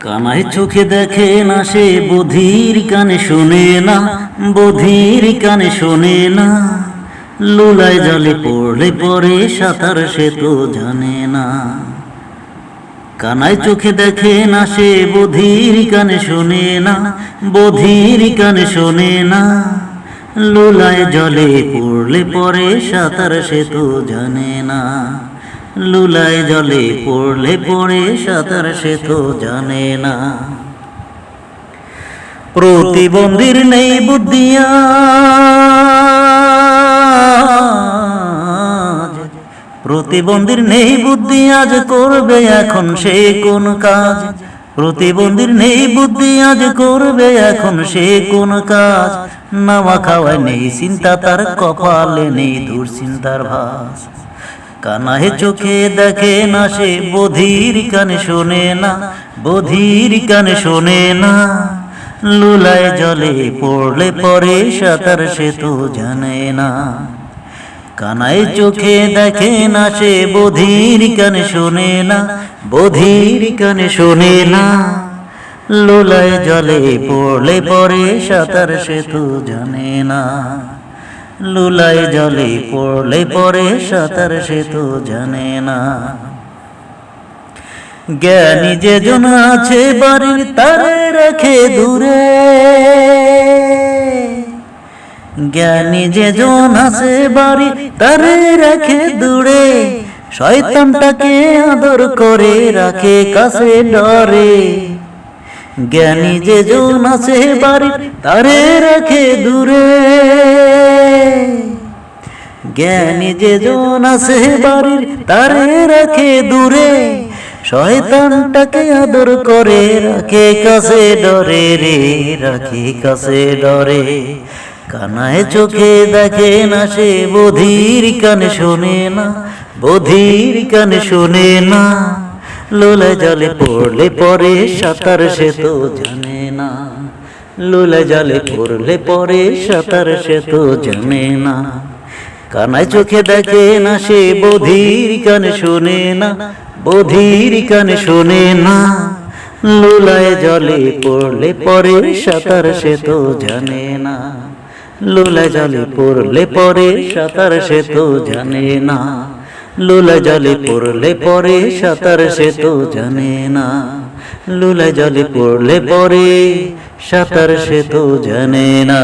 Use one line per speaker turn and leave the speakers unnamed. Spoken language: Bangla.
কানাই চোখে দেখে না সে, বধির কানে শোনে না, বধির কানে শোনে না। লুলায় জলে পড়লে পরে সাঁতার সে তো জানে না। কানাই চোখে দেখে না সে, বধির কানে শোনে না, বধির কানে শোনে না। লুলায় জলে পড়লে পরে সাঁতার সে তো জানে না। লুলায় জলে পড়লে পরে সাঁতার সে তো জানে না। প্রতিবন্ধীর নেই বুদ্ধি আজ, প্রতিবন্ধীর নেই বুদ্ধি আজ, করবে এখন সে কোন কাজ। প্রতিবন্ধীর নেই বুদ্ধি আজ, করবে এখন সে কোন কাজ। নাওয়া খাওয়ায় নেই চিন্তা তার, কপালে নেই দুশ্চিন্তার ভাস। কানাই চোখে দেখে না সে, বধির কানে শোনে না, বধির কানে শোনে না। লুলায় জলে পড়লে পরে সাঁতার সে তো জানে না। কানাই চোখে দেখে না সে, বধির কানে শোনে না, বধির কানে শোনে না। লুলায় জলে পড়লে পরে সাঁতার সে তো জানে না। লুলায় জলে পড়লে পরে সাঁতার সে তো জানে না। জ্ঞানী যে জন আছে বাড়ির, তারে রেখে দূরে। জ্ঞানী যে জন আছে বাড়ির, তারে রেখে দূরে। শয়তানটাকে আদর করে রাখে কাছে ডরে। জ্ঞানী যে জন আছে বাড়ির, তারে রেখে দূরে। জ্ঞানী যে জন আছে বাড়ির, তারে রাখে দূরে। শয়তানটাকে আদর করে রাখে কাছে ডরে রে, রাখে কাছে ডরে। কানাই চোখে দেখে না সে, বধির কানে শোনে না, বধির কানে শোনে না। লুলায় জলে পড়লে পরে সাঁতার সে তো জানে না। লুলায় জলে পড়লে পরে সাঁতার সে তো জানে না। কানাই চোখে দেখে না সে, বধির কানে শোনে না, বধির কানে শোনে না। লুলায় জলে পড়লে পরে সাঁতার সে তো জানে না। লুলায় জলে পড়লে পরে সাঁতার সে তো জানে না। লুলায় জলে পড়লে পরে সাঁতার সে তো জানে না। লুলায় জলে পড়লে পরে সাঁতার সে তো জানে না।